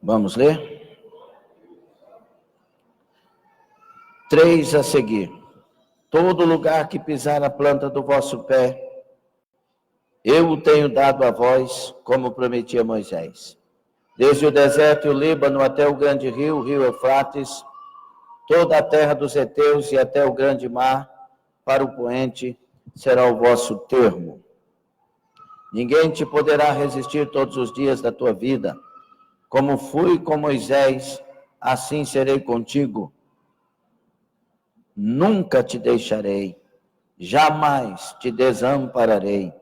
Vamos ler? 3 a seguir. Todo lugar que pisar a planta do vosso pé, eu o tenho dado a vós, como prometi a Moisés. Desde o deserto e o Líbano até o grande rio, o rio Eufrates, toda a terra dos heteus e até o grande mar, para o poente, será o vosso termo. Ninguém te poderá resistir todos os dias da tua vida. Como fui com Moisés, assim serei contigo. Nunca te deixarei, jamais te desampararei.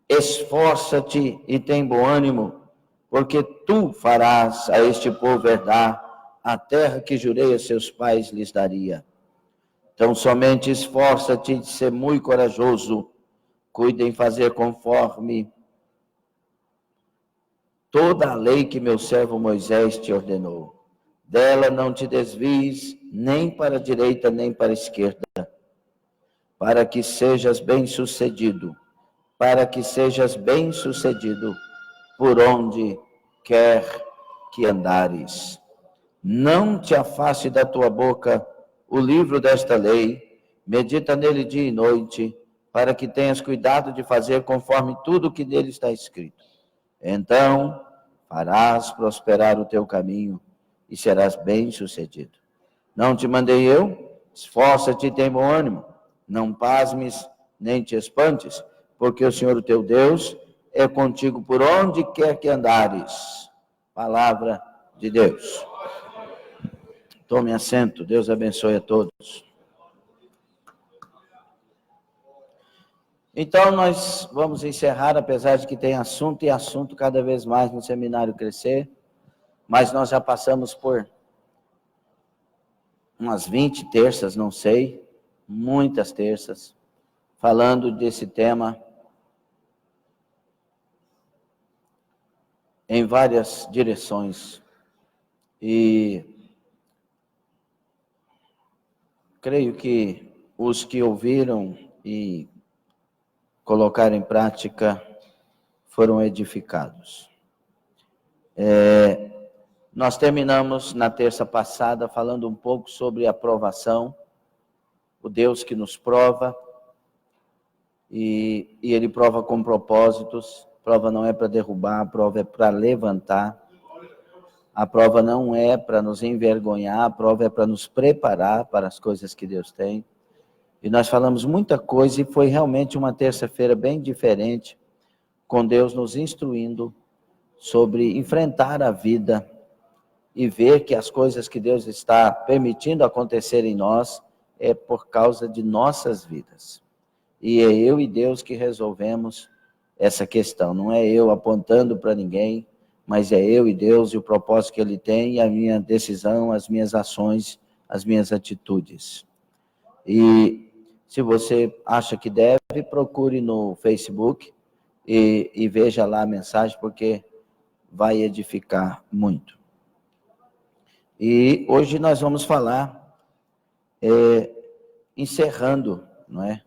Esforça-te e tem bom ânimo, porque tu farás a este povo herdar a terra que jurei a seus pais lhes daria. Então somente esforça-te de ser muito corajoso, cuida em fazer conforme toda a lei que meu servo Moisés te ordenou. Dela não te desvies, nem para a direita, nem para a esquerda, para que sejas bem-sucedido, por onde quer que andares. Não te afaste da tua boca o livro desta lei, medita nele dia e noite, para que tenhas cuidado de fazer conforme tudo o que nele está escrito. Então farás prosperar o teu caminho e serás bem-sucedido. Não te mandei eu? Esforça-te e tem bom ânimo. Não pasmes, nem te espantes, porque o Senhor, o teu Deus, é contigo por onde quer que andares. Palavra de Deus. Tome assento, Deus abençoe a todos. Então, nós vamos encerrar, apesar de que tem assunto e assunto cada vez mais no seminário crescer, mas nós já passamos por umas 20 terças, não sei, muitas terças, falando desse tema em várias direções. E creio que os que ouviram e colocaram em prática foram edificados. Nós terminamos na terça passada falando um pouco sobre a provação, o Deus que nos prova, e Ele prova com propósitos. A prova não é para derrubar, a prova é para levantar. A prova não é para nos envergonhar, a prova é para nos preparar para as coisas que Deus tem. E nós falamos muita coisa e foi realmente uma terça-feira bem diferente, com Deus nos instruindo sobre enfrentar a vida e ver que as coisas que Deus está permitindo acontecer em nós é por causa de nossas vidas. E é eu e Deus que resolvemos essa questão. Não é eu apontando para ninguém, mas é eu e Deus e o propósito que Ele tem e a minha decisão, as minhas ações, as minhas atitudes. E se você acha que deve, procure no Facebook e veja lá a mensagem, porque vai edificar muito. E hoje nós vamos falar, encerrando, não é,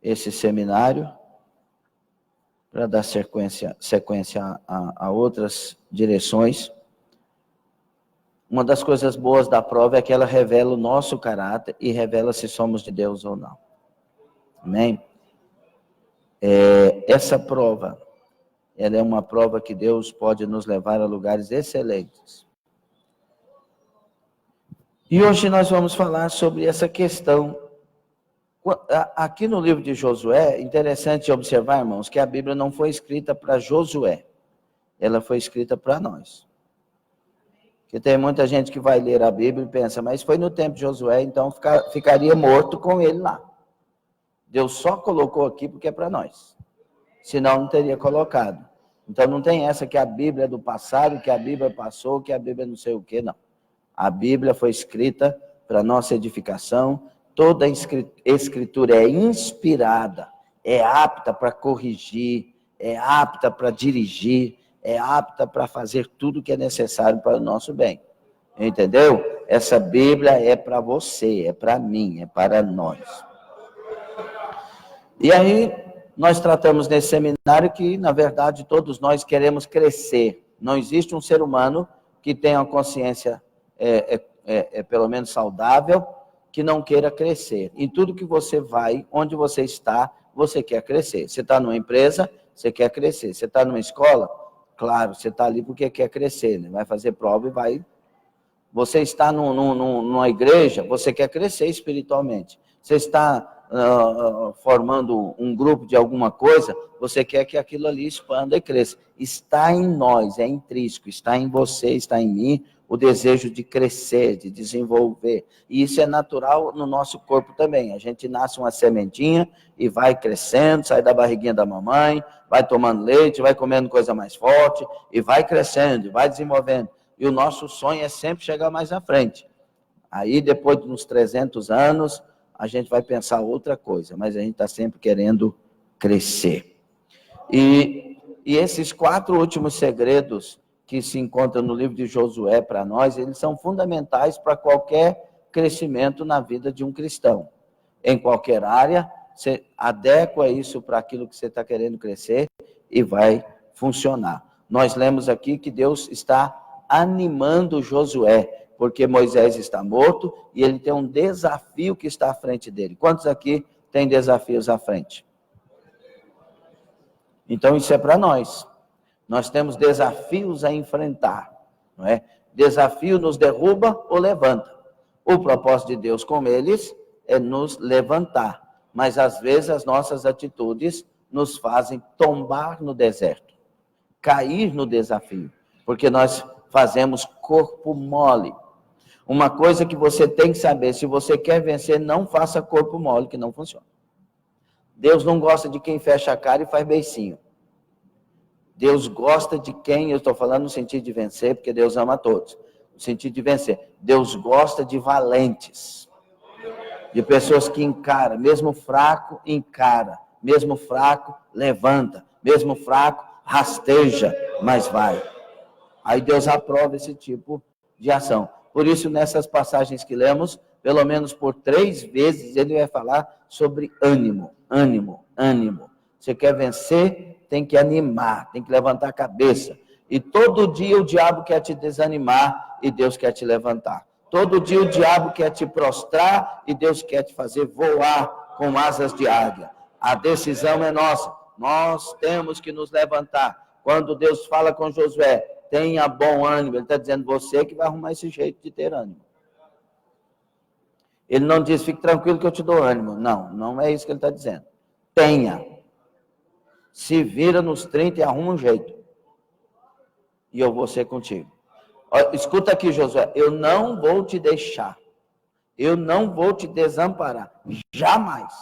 esse seminário, para dar sequência a outras direções. Uma das coisas boas da prova é que ela revela o nosso caráter e revela se somos de Deus ou não. Amém? Essa prova, ela é uma prova que Deus pode nos levar a lugares excelentes. E hoje nós vamos falar sobre essa questão. Aqui no livro de Josué, é interessante observar, irmãos, que a Bíblia não foi escrita para Josué, ela foi escrita para nós. Porque tem muita gente que vai ler a Bíblia e pensa, mas foi no tempo de Josué, então ficaria morto com ele lá. Deus só colocou aqui porque é para nós. Senão não teria colocado. Então não tem essa que a Bíblia é do passado, que a Bíblia passou, que a Bíblia não sei o quê, não. A Bíblia foi escrita para nossa edificação. Toda escritura é inspirada, é apta para corrigir, é apta para dirigir, é apta para fazer tudo que é necessário para o nosso bem. Entendeu? Essa Bíblia é para você, é para mim, é para nós. E aí, nós tratamos nesse seminário que, na verdade, todos nós queremos crescer. Não existe um ser humano que tenha uma consciência pelo menos saudável, que não queira crescer. Em tudo que você vai, onde você está, você quer crescer. Você está numa empresa, você quer crescer. Você está numa escola, claro, você está ali porque quer crescer, né? Vai fazer prova e vai. Você está numa igreja, você quer crescer espiritualmente. Você está formando um grupo de alguma coisa, você quer que aquilo ali expanda e cresça. Está em nós, é intrínseco, está em você, está em mim, o desejo de crescer, de desenvolver. E isso é natural no nosso corpo também. A gente nasce uma sementinha e vai crescendo, sai da barriguinha da mamãe, vai tomando leite, vai comendo coisa mais forte, e vai crescendo, vai desenvolvendo. E o nosso sonho é sempre chegar mais à frente. Aí, depois de uns 300 anos, a gente vai pensar outra coisa, mas a gente está sempre querendo crescer. E esses 4 últimos segredos que se encontram no livro de Josué para nós, eles são fundamentais para qualquer crescimento na vida de um cristão. Em qualquer área, você adequa isso para aquilo que você está querendo crescer e vai funcionar. Nós lemos aqui que Deus está animando Josué, porque Moisés está morto e ele tem um desafio que está à frente dele. Quantos aqui têm desafios à frente? Então isso é para nós. Nós temos desafios a enfrentar, não é? Desafio nos derruba ou levanta. O propósito de Deus com eles é nos levantar, mas às vezes as nossas atitudes nos fazem tombar no deserto, cair no desafio, porque nós fazemos corpo mole. Uma coisa que você tem que saber, se você quer vencer, não faça corpo mole, que não funciona. Deus não gosta de quem fecha a cara e faz beicinho. Deus gosta de quem, eu estou falando no sentido de vencer, porque Deus ama a todos. No sentido de vencer. Deus gosta de valentes. De pessoas que encaram, mesmo fraco, encara. Mesmo fraco, levanta. Mesmo fraco, rasteja, mas vai. Aí Deus aprova esse tipo de ação. Por isso, nessas passagens que lemos, pelo menos por 3 vezes, ele vai falar sobre ânimo, ânimo, ânimo. Você quer vencer, tem que animar, tem que levantar a cabeça. E todo dia o diabo quer te desanimar e Deus quer te levantar. Todo dia o diabo quer te prostrar e Deus quer te fazer voar com asas de águia. A decisão é nossa. Nós temos que nos levantar. Quando Deus fala com Josué, tenha bom ânimo, ele está dizendo, você que vai arrumar esse jeito de ter ânimo. Ele não diz, fique tranquilo que eu te dou ânimo. Não, não é isso que ele está dizendo. Tenha. Se vira nos 30 e arruma um jeito. E eu vou ser contigo. Escuta aqui, Josué, eu não vou te deixar. Eu não vou te desamparar. Jamais.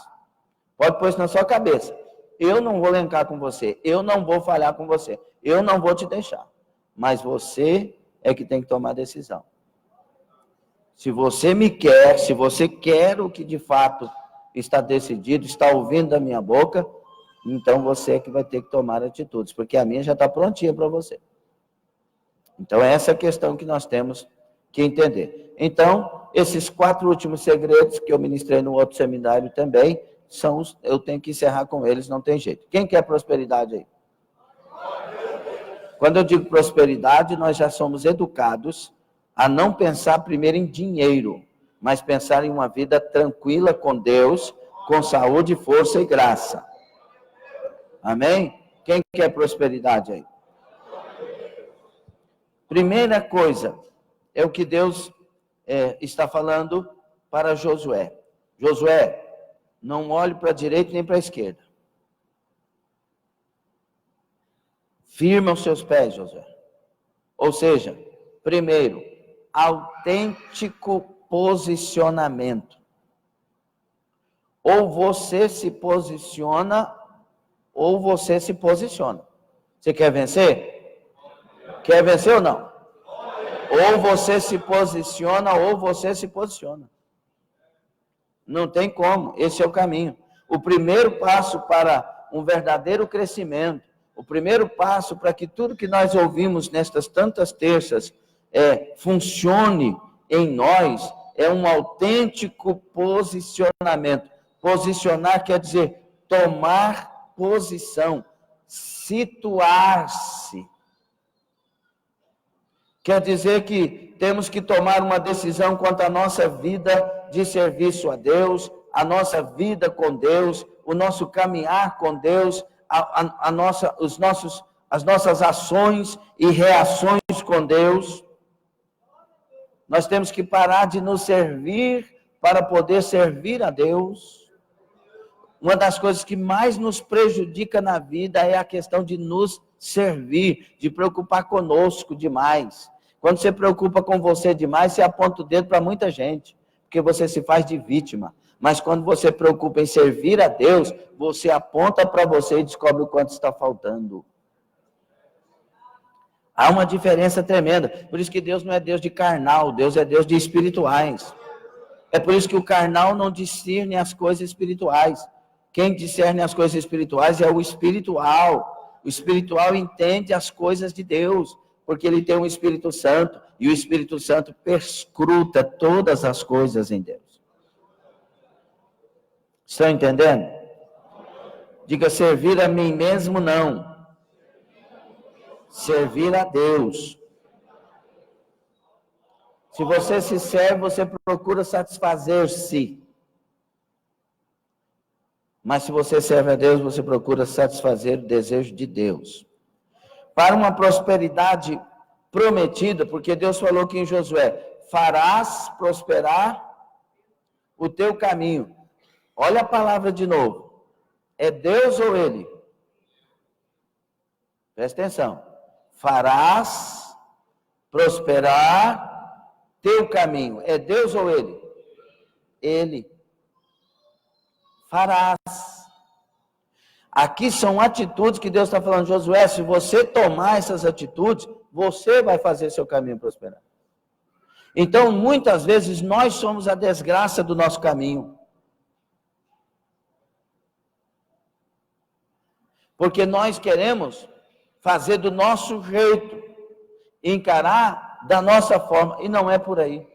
Pode pôr isso na sua cabeça. Eu não vou elencar com você. Eu não vou falhar com você. Eu não vou te deixar. Mas você é que tem que tomar a decisão. Se você me quer, se você quer o que de fato está decidido, está ouvindo da minha boca, então você é que vai ter que tomar atitudes, porque a minha já está prontinha para você. Então essa é a questão que nós temos que entender. Então, esses 4 últimos segredos que eu ministrei no outro seminário também, eu tenho que encerrar com eles, não tem jeito. Quem quer prosperidade aí? Quando eu digo prosperidade, nós já somos educados a não pensar primeiro em dinheiro, mas pensar em uma vida tranquila com Deus, com saúde, força e graça. Amém? Quem quer prosperidade aí? Primeira coisa, é o que Deus está falando para Josué. Josué, não olhe para a direita nem para a esquerda. Firma os seus pés, Josué. Ou seja, primeiro, autêntico posicionamento. Ou você se posiciona, ou você se posiciona. Você quer vencer? Quer vencer ou não? Ou você se posiciona, ou você se posiciona. Não tem como, esse é o caminho. O primeiro passo para um verdadeiro crescimento, o primeiro passo para que tudo que nós ouvimos nestas tantas terças funcione em nós, é um autêntico posicionamento. Posicionar quer dizer tomar posição, situar-se. Quer dizer que temos que tomar uma decisão quanto à nossa vida de serviço a Deus, a nossa vida com Deus, o nosso caminhar com Deus, as nossas ações e reações com Deus. Nós temos que parar de nos servir para poder servir a Deus. Uma das coisas que mais nos prejudica na vida é a questão de nos servir, de preocupar conosco demais. Quando você preocupa com você demais, você aponta o dedo para muita gente, porque você se faz de vítima. Mas quando você preocupa em servir a Deus, você aponta para você e descobre o quanto está faltando. Há uma diferença tremenda. Por isso que Deus não é Deus de carnal, Deus é Deus de espirituais. É por isso que o carnal não discerne as coisas espirituais. Quem discerne as coisas espirituais é o espiritual. O espiritual entende as coisas de Deus, porque ele tem um Espírito Santo, e o Espírito Santo perscruta todas as coisas em Deus. Estão entendendo? Diga, servir a mim mesmo não. Servir a Deus. Se você se serve, você procura satisfazer-se. Mas se você serve a Deus, você procura satisfazer o desejo de Deus. Para uma prosperidade prometida, porque Deus falou aqui em Josué, farás prosperar o teu caminho. Olha a palavra de novo. É Deus ou ele? Presta atenção. Farás prosperar teu caminho. É Deus ou ele? Ele. Farás. Aqui são atitudes que Deus está falando, Josué, se você tomar essas atitudes, você vai fazer seu caminho prosperar. Então, muitas vezes, nós somos a desgraça do nosso caminho. Porque nós queremos fazer do nosso jeito, encarar da nossa forma, e não é por aí.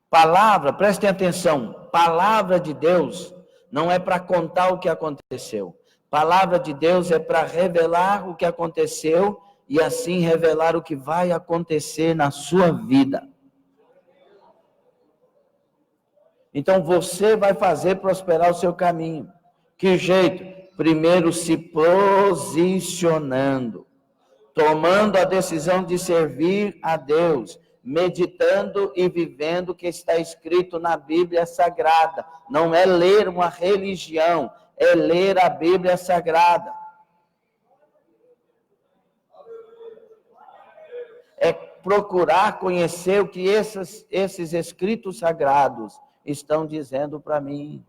Palavra, prestem atenção, palavra de Deus não é para contar o que aconteceu. Palavra de Deus é para revelar o que aconteceu e assim revelar o que vai acontecer na sua vida. Então você vai fazer prosperar o seu caminho. Que jeito? Primeiro se posicionando, tomando a decisão de servir a Deus, meditando e vivendo o que está escrito na Bíblia Sagrada. Não é ler uma religião, é ler a Bíblia Sagrada. É procurar conhecer o que esses escritos sagrados estão dizendo para mim.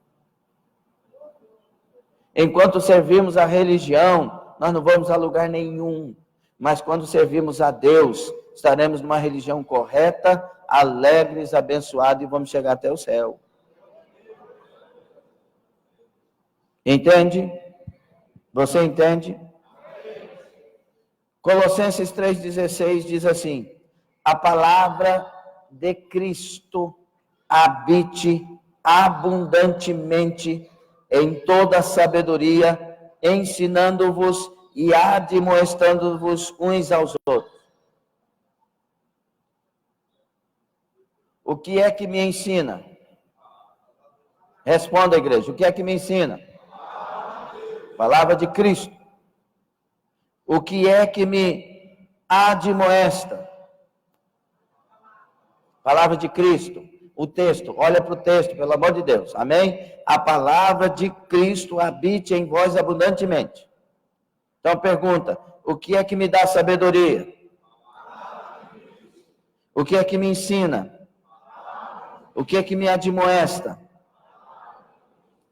Enquanto servimos a religião, nós não vamos a lugar nenhum. Mas quando servimos a Deus, estaremos numa religião correta, alegres, abençoados e vamos chegar até o céu. Entende? Você entende? Colossenses 3,16 diz assim: a palavra de Cristo habite abundantemente em toda sabedoria, ensinando-vos e admoestando-vos uns aos outros. O que é que me ensina? Responda, igreja, o que é que me ensina? Palavra de Cristo. O que é que me admoesta? Palavra de Cristo. O texto, olha para o texto, pelo amor de Deus, amém? A palavra de Cristo habite em vós abundantemente. Então pergunta, o que é que me dá sabedoria? O que é que me ensina? O que é que me admoesta?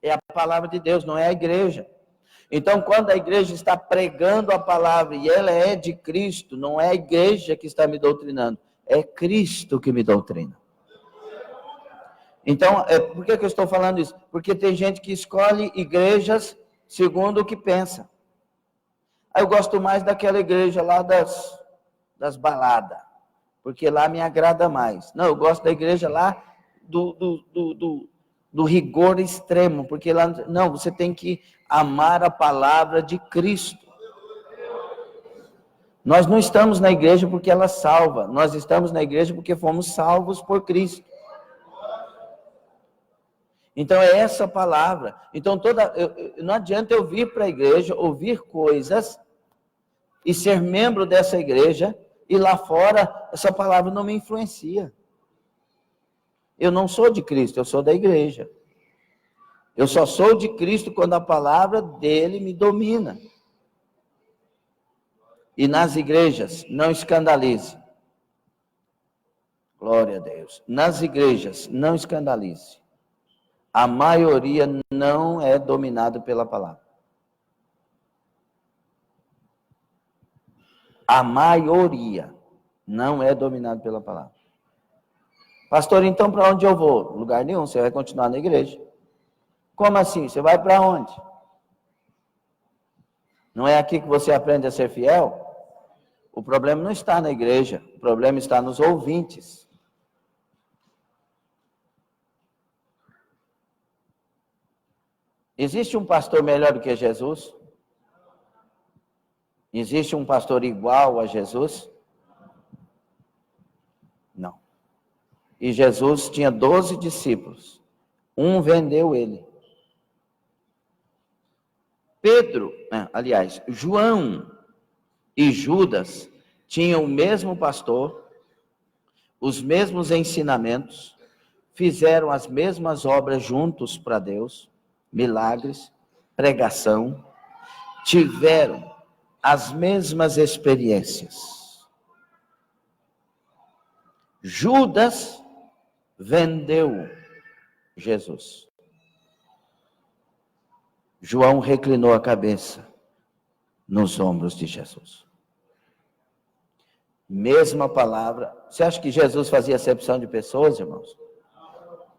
É a palavra de Deus, não é a igreja. Então, quando a igreja está pregando a palavra e ela é de Cristo, não é a igreja que está me doutrinando, é Cristo que me doutrina. Então, por que eu estou falando isso? Porque tem gente que escolhe igrejas segundo o que pensa. Eu gosto mais daquela igreja lá das baladas, porque lá me agrada mais. Não, eu gosto da igreja lá do rigor extremo, porque lá, não, você tem que amar a palavra de Cristo. Nós não estamos na igreja porque ela salva, nós estamos na igreja porque fomos salvos por Cristo. Então é essa palavra. Então não adianta eu vir para a igreja, ouvir coisas e ser membro dessa igreja e lá fora essa palavra não me influencia. Eu não sou de Cristo, eu sou da igreja. Eu só sou de Cristo quando a palavra dele me domina. E nas igrejas, não escandalize. Glória a Deus. Nas igrejas, não escandalize. A maioria não é dominado pela palavra. A maioria não é dominado pela palavra. Pastor, então para onde eu vou? Lugar nenhum, você vai continuar na igreja. Como assim? Você vai para onde? Não é aqui que você aprende a ser fiel? O problema não está na igreja, o problema está nos ouvintes. Existe um pastor melhor do que Jesus? Existe um pastor igual a Jesus? Não. E Jesus tinha 12 discípulos. Um vendeu ele. João e Judas tinham o mesmo pastor, os mesmos ensinamentos, fizeram as mesmas obras juntos para Deus, milagres, pregação, tiveram as mesmas experiências. Judas vendeu Jesus. João reclinou a cabeça nos ombros de Jesus. Mesma palavra. Você acha que Jesus fazia acepção de pessoas, irmãos?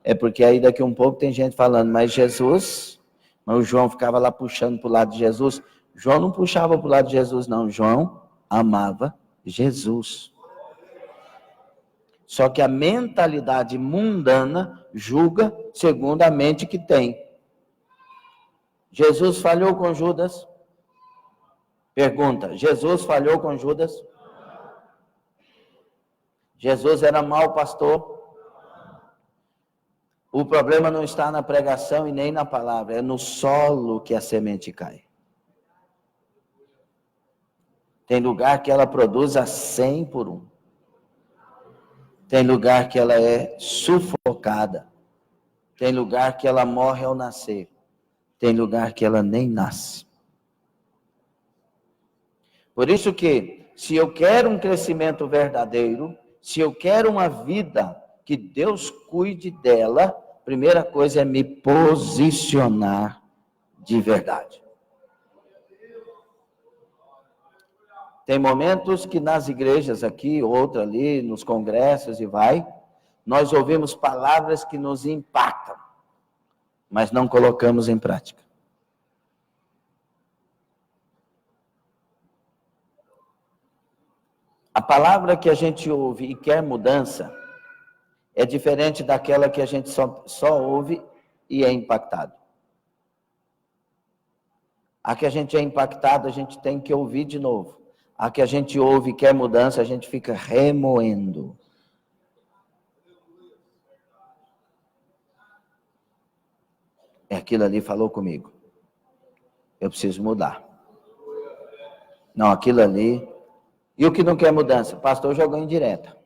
É porque aí daqui um pouco tem gente falando, mas o João ficava lá puxando para o lado de Jesus. João não puxava para o lado de Jesus, não. João amava Jesus. Só que a mentalidade mundana julga segundo a mente que tem. Jesus falhou com Judas? Pergunta, Jesus falhou com Judas? Jesus era mau pastor? O problema não está na pregação e nem na palavra, é no solo que a semente cai. Tem lugar que ela produz a 100 por 1. Tem lugar que ela é sufocada. Tem lugar que ela morre ao nascer. Tem lugar que ela nem nasce. Por isso que, se eu quero um crescimento verdadeiro, se eu quero uma vida que Deus cuide dela, a primeira coisa é me posicionar de verdade. Tem momentos que nas igrejas aqui, outra ali, nos congressos nós ouvimos palavras que nos impactam, mas não colocamos em prática. A palavra que a gente ouve e quer mudança é diferente daquela que a gente só ouve e é impactado. A que a gente é impactado, a gente tem que ouvir de novo. A que a gente ouve e quer mudança, a gente fica remoendo. Aquilo ali falou comigo. Eu preciso mudar. Não, aquilo ali. E o que não quer mudança? O pastor jogou em direta.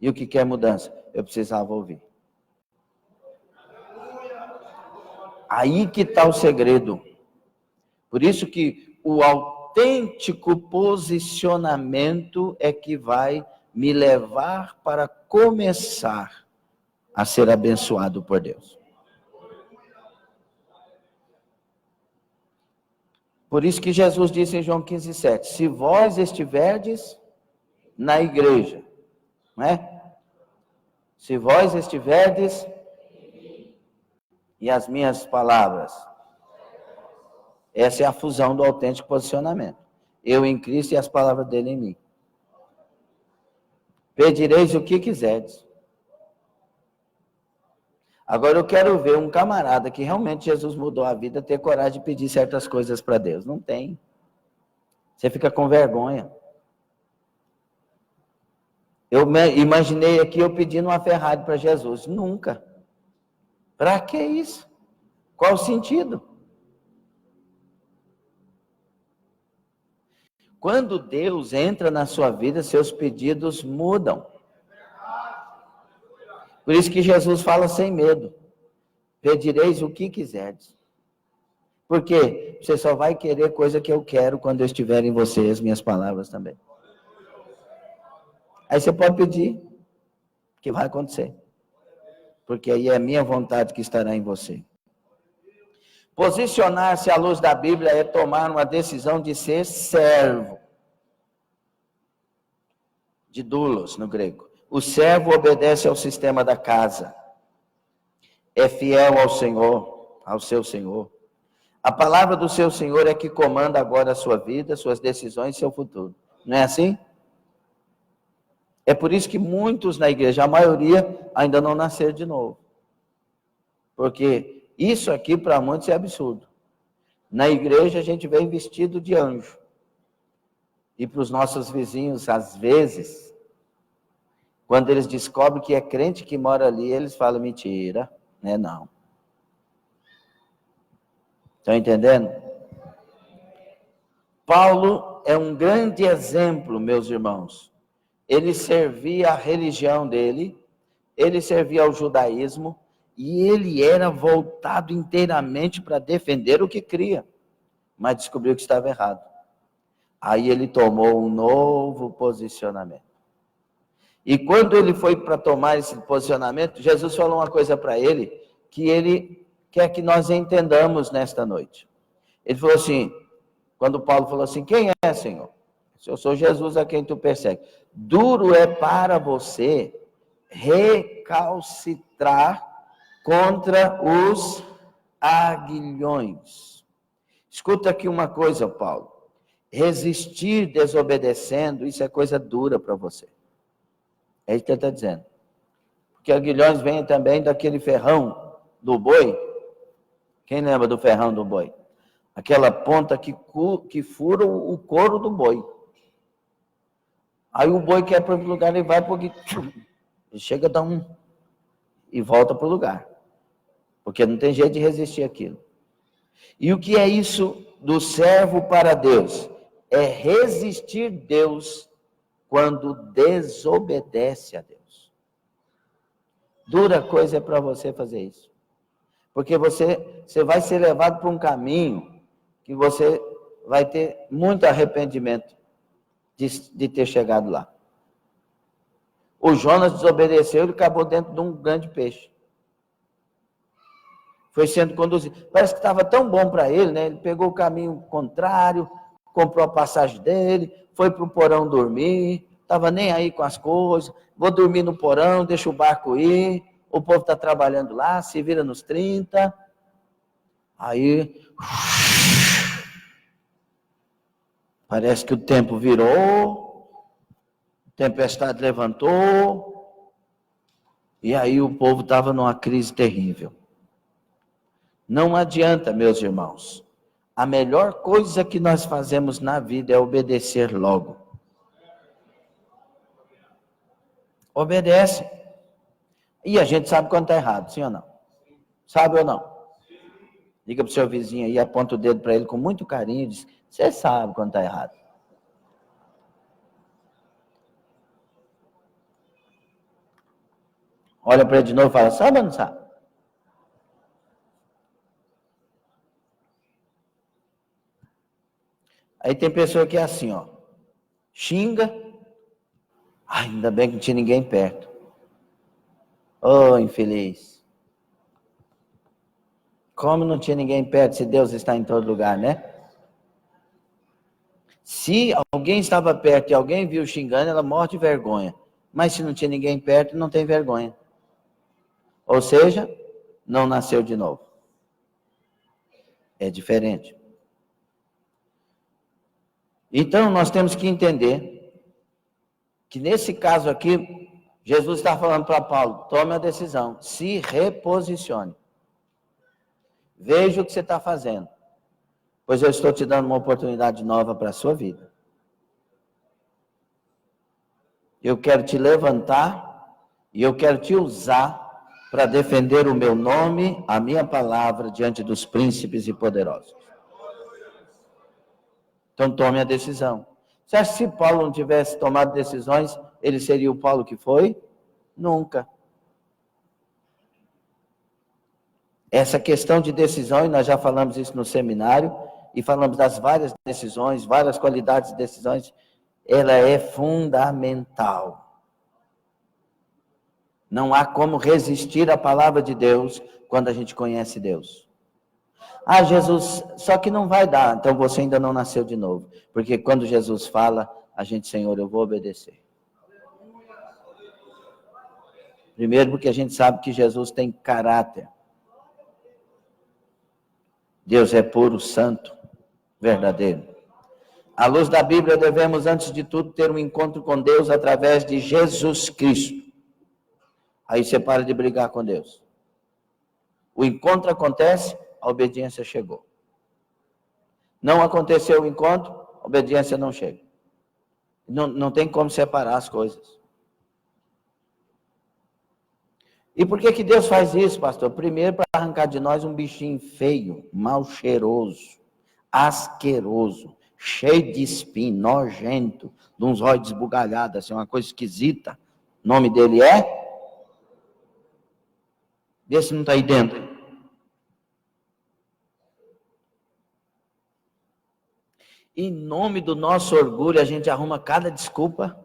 E o que quer mudança? Eu precisava ouvir. Aí que está o segredo. Por isso que o autêntico posicionamento é que vai me levar para começar a ser abençoado por Deus. Por isso que Jesus disse em João 15:7, se vós estiverdes na igreja, não é? Se vós estiverdes e as minhas palavras, essa é a fusão do autêntico posicionamento. Eu em Cristo e as palavras dele em mim. Pedireis o que quiserdes. Agora eu quero ver um camarada que realmente Jesus mudou a vida ter coragem de pedir certas coisas para Deus. Não tem. Você fica com vergonha. Eu imaginei aqui eu pedindo uma Ferrari para Jesus. Nunca. Para que isso? Qual o sentido? Quando Deus entra na sua vida, seus pedidos mudam. Por isso que Jesus fala sem medo. Pedireis o que quiserdes. Por quê? Você só vai querer coisa que eu quero quando eu estiver em você, as minhas palavras também. Aí você pode pedir, que vai acontecer. Porque aí é a minha vontade que estará em você. Posicionar-se à luz da Bíblia é tomar uma decisão de ser servo. De doulos, no grego. O servo obedece ao sistema da casa. É fiel ao Senhor, ao seu Senhor. A palavra do seu Senhor é que comanda agora a sua vida, suas decisões e seu futuro. Não é assim? É por isso que muitos na igreja, a maioria, ainda não nasceram de novo. Porque isso aqui para muitos é absurdo. Na igreja a gente vem vestido de anjo. E para os nossos vizinhos, às vezes, quando eles descobrem que é crente que mora ali, eles falam, mentira, né? Não. Estão entendendo? Paulo é um grande exemplo, meus irmãos. Ele servia a religião dele, ele servia ao judaísmo, e ele era voltado inteiramente para defender o que cria, mas descobriu que estava errado. Aí ele tomou um novo posicionamento. E quando ele foi para tomar esse posicionamento, Jesus falou uma coisa para ele, que ele quer que nós entendamos nesta noite. Ele falou assim, quando Paulo falou assim, quem é, Senhor? Eu sou Jesus a quem tu persegue. Duro é para você recalcitrar contra os aguilhões. Escuta aqui uma coisa, Paulo. Resistir desobedecendo, isso é coisa dura para você. É isso que ele está dizendo. Porque aguilhões vêm também daquele ferrão do boi. Quem lembra do ferrão do boi? Aquela ponta que fura o couro do boi. Aí o boi quer para o lugar, ele vai porque ele chega a dar e volta para o lugar. Porque não tem jeito de resistir àquilo. E o que é isso do servo para Deus? É resistir Deus quando desobedece a Deus. Dura coisa é para você fazer isso. Porque você vai ser levado para um caminho que você vai ter muito arrependimento de ter chegado lá. O Jonas desobedeceu e acabou dentro de um grande peixe. Foi sendo conduzido. Parece que estava tão bom para ele, né? Ele pegou o caminho contrário, comprou a passagem dele, foi para o porão dormir, estava nem aí com as coisas, vou dormir no porão, deixa o barco ir, o povo está trabalhando lá, se vira nos 30. Aí, parece que o tempo virou, a tempestade levantou, e aí o povo estava numa crise terrível. Não adianta, meus irmãos. A melhor coisa que nós fazemos na vida é obedecer logo. Obedece. E a gente sabe quando está errado, sim ou não? Sabe ou não? Liga para o seu vizinho aí, aponta o dedo para ele com muito carinho e diz, você sabe quando está errado. Olha para ele de novo e fala, sabe ou não sabe? Aí tem pessoa que é assim, ó, xinga, ainda bem que não tinha ninguém perto. Oh, infeliz. Como não tinha ninguém perto, se Deus está em todo lugar, né? Se alguém estava perto e alguém viu xingando, ela morre de vergonha. Mas se não tinha ninguém perto, não tem vergonha. Ou seja, não nasceu de novo. É diferente. Então, nós temos que entender que nesse caso aqui, Jesus está falando para Paulo, tome a decisão, se reposicione. Veja o que você está fazendo, pois eu estou te dando uma oportunidade nova para a sua vida. Eu quero te levantar e eu quero te usar para defender o meu nome, a minha palavra, diante dos príncipes e poderosos. Então tome a decisão. Você acha que se Paulo não tivesse tomado decisões, ele seria o Paulo que foi? Nunca. Essa questão de decisão, e nós já falamos isso no seminário, e falamos das várias decisões, várias qualidades de decisões, ela é fundamental. Não há como resistir à palavra de Deus quando a gente conhece Deus. Ah, Jesus, só que não vai dar, então você ainda não nasceu de novo. Porque quando Jesus fala, a gente, Senhor, eu vou obedecer. Primeiro porque a gente sabe que Jesus tem caráter. Deus é puro, santo, verdadeiro. À luz da Bíblia, devemos, antes de tudo, ter um encontro com Deus através de Jesus Cristo. Aí você para de brigar com Deus. O encontro acontece, a obediência chegou. Não aconteceu o encontro, a obediência não chega. Não tem como separar as coisas. E por que Deus faz isso, pastor? Primeiro, para arrancar de nós um bichinho feio, mal cheiroso, asqueroso, cheio de espinho, nojento, de uns olhos desbugalhados, assim, uma coisa esquisita. O nome dele é? Vê se não está aí dentro. Em nome do nosso orgulho, a gente arruma cada desculpa.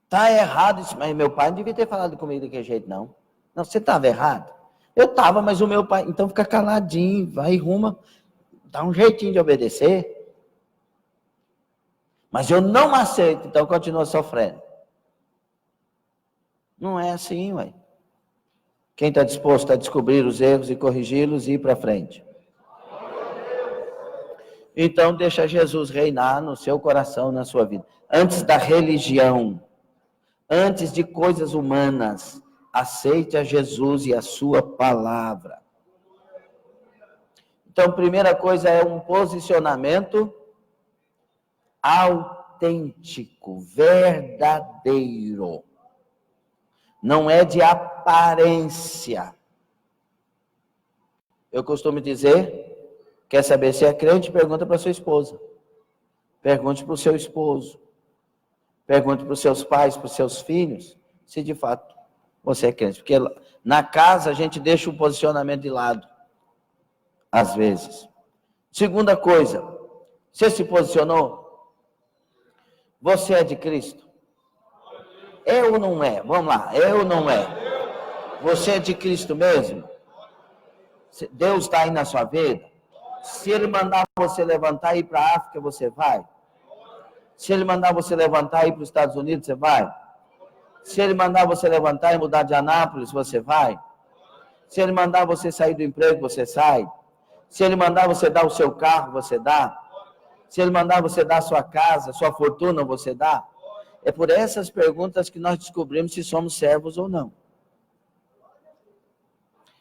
Está errado isso, mas meu pai não devia ter falado comigo daquele jeito, não. Não, você estava errado. Eu estava, mas o meu pai... Então fica caladinho, vai e ruma, dá um jeitinho de obedecer. Mas eu não aceito, então continua sofrendo. Não é assim, ué. Quem está disposto a descobrir os erros e corrigi-los e ir para frente? Então deixa Jesus reinar no seu coração, na sua vida. Antes da religião, antes de coisas humanas, aceite a Jesus e a sua palavra. Então, primeira coisa é um posicionamento autêntico, verdadeiro. Não é de aparência. Eu costumo dizer, quer saber se é crente? Pergunta para sua esposa. Pergunte para o seu esposo. Pergunte para os seus pais, para os seus filhos, se de fato você é crente. Porque na casa a gente deixa o posicionamento de lado, às vezes. Segunda coisa, você se posicionou? Você é de Cristo? É ou não é? Vamos lá, é ou não é? Você é de Cristo mesmo? Deus está aí na sua vida? Se Ele mandar você levantar e ir para a África, você vai? Se Ele mandar você levantar e ir para os Estados Unidos, você vai? Se Ele mandar você levantar e mudar de Anápolis, você vai? Se Ele mandar você sair do emprego, você sai? Se Ele mandar você dar o seu carro, você dá? Se Ele mandar você dar a sua casa, sua fortuna, você dá? É por essas perguntas que nós descobrimos se somos servos ou não.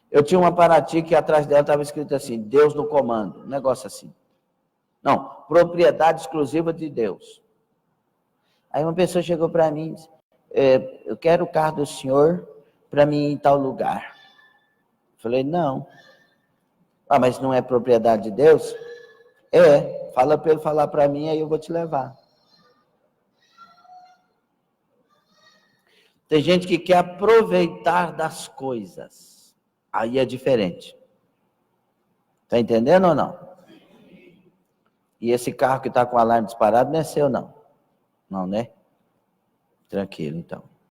Eu tinha uma Paraty que atrás dela estava escrito assim, Deus no comando, um negócio assim. Não, propriedade exclusiva de Deus. Aí uma pessoa chegou para mim e disse, eu quero o carro do senhor para mim ir em tal lugar. Falei, não. Ah, mas não é propriedade de Deus? É, fala para ele falar para mim, aí eu vou te levar. Tem gente que quer aproveitar das coisas. Aí é diferente. Está entendendo ou não? E esse carro que está com o alarme disparado não é seu, não. Não, né? Tranquilo, então.